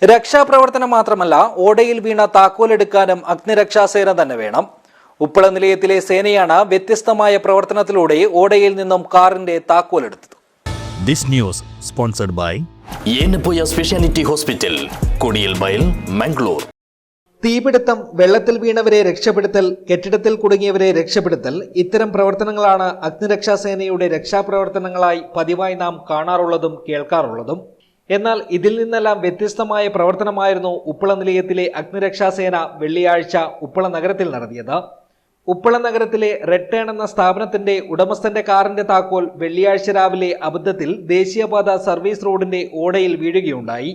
രക്ഷാപ്രവർത്തനം മാത്രമല്ല, ഓടയിൽ വീണ താക്കോലെടുക്കാനും അഗ്നിരക്ഷാസേന തന്നെ വേണം. ഉപ്പള നിലയത്തിലെ സേനയാണ് വ്യത്യസ്തമായ പ്രവർത്തനത്തിലൂടെ ഓടയിൽ നിന്നും കാറിന്റെ താക്കോലെടുത്തത്. This news sponsored by Yenappoya Speciality Hospital, Kodiyal Mile, Mangalore. തീപിടുത്തം, വെള്ളത്തിൽ വീണവരെ രക്ഷപ്പെടുത്തൽ, കെട്ടിടത്തിൽ കുടുങ്ങിയവരെ രക്ഷപ്പെടുത്തൽ, ഇത്തരം പ്രവർത്തനങ്ങളാണ് അഗ്നിരക്ഷാസേനയുടെ രക്ഷാപ്രവർത്തനങ്ങളായി പതിവായി നാം കാണാറുള്ളതും കേൾക്കാറുള്ളതും. എന്നാൽ ഇതിൽ നിന്നെല്ലാം വ്യത്യസ്തമായ പ്രവർത്തനമായിരുന്നു ഉപ്പള നിലയത്തിലെ അഗ്നിരക്ഷാസേന വെള്ളിയാഴ്ച ഉപ്പള നഗരത്തിൽ നടത്തിയത്. ഉപ്പള നഗരത്തിലെ റെഡ് ടേൺ എന്ന സ്ഥാപനത്തിന്റെ ഉടമസ്ഥന്റെ കാറിന്റെ താക്കോൽ വെള്ളിയാഴ്ച രാവിലെ അബദ്ധത്തിൽ ദേശീയപാത സർവീസ് റോഡിന്റെ ഓടയിൽ വീഴുകയുണ്ടായി.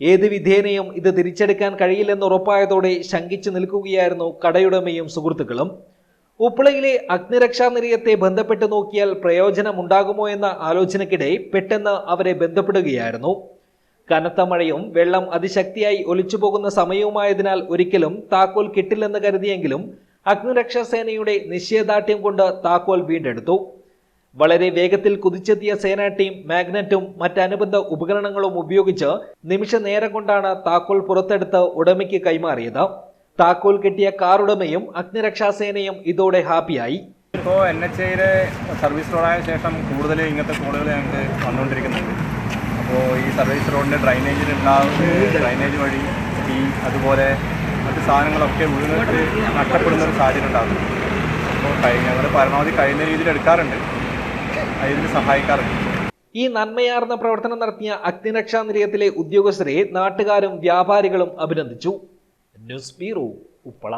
ഏത് വിധേനയും ഇത് തിരിച്ചെടുക്കാൻ കഴിയില്ലെന്ന് ഉറപ്പായതോടെ ശങ്കിച്ചു നിൽക്കുകയായിരുന്നു കടയുടമയും സുഹൃത്തുക്കളും. ഉപ്പളയിലെ അഗ്നിരക്ഷാ നിലയത്തെ ബന്ധപ്പെട്ട് നോക്കിയാൽ പ്രയോജനമുണ്ടാകുമോ എന്ന ആലോചനയ്ക്കിടെ പെട്ടെന്ന് അവരെ ബന്ധപ്പെടുകയായിരുന്നു. കനത്ത മഴയും വെള്ളം അതിശക്തിയായി ഒലിച്ചുപോകുന്ന സമയവുമായതിനാൽ ഒരിക്കലും താക്കോൽ കിട്ടില്ലെന്ന് കരുതിയെങ്കിലും അഗ്നിരക്ഷാസേനയുടെ നിശ്ചയദാർഢ്യം കൊണ്ട് താക്കോൽ വീണ്ടെടുത്തു. വളരെ വേഗത്തിൽ കുതിച്ചെത്തിയ സേനാ ടീം മാഗ്നറ്റും മറ്റനുബന്ധ ഉപകരണങ്ങളും ഉപയോഗിച്ച് നിമിഷ നേരം കൊണ്ടാണ് താക്കോൽ പുറത്തെടുത്ത് ഉടമയ്ക്ക് കൈമാറിയത്. താക്കോൽ കിട്ടിയ കാർ ഉടമയും അഗ്നിരക്ഷാസേനയും ഇതോടെ ഹാപ്പിയായി. ഇപ്പോൾ NHAയിലെ സർവീസ് റോഡായ ശേഷം കൂടുതൽ ഇങ്ങനത്തെ കോളുകൾ ഞങ്ങൾക്ക് വന്നുകൊണ്ടിരിക്കുന്നുണ്ട്. അപ്പോൾ ഈ സർവീസ് റോഡിൻ്റെ ഡ്രൈനേജ് വഴി അതുപോലെ മറ്റ് സാധനങ്ങളൊക്കെ വീണിട്ട് നഷ്ടപ്പെടുന്നൊരു സാഹചര്യം ഉണ്ടാകും. അപ്പോൾ ഞങ്ങൾ പരമാവധി കഴിയുന്ന രീതിയിൽ എടുക്കാറുണ്ട്, അതിൽ സഹായിക്കാറുണ്ട്. ഈ നന്മയാർന്ന പ്രവർത്തനം നടത്തിയ അഗ്നിരക്ഷാ നിലയത്തിലെ ഉദ്യോഗസ്ഥരെ നാട്ടുകാരും വ്യാപാരികളും അഭിനന്ദിച്ചു. News bureau, Uppala.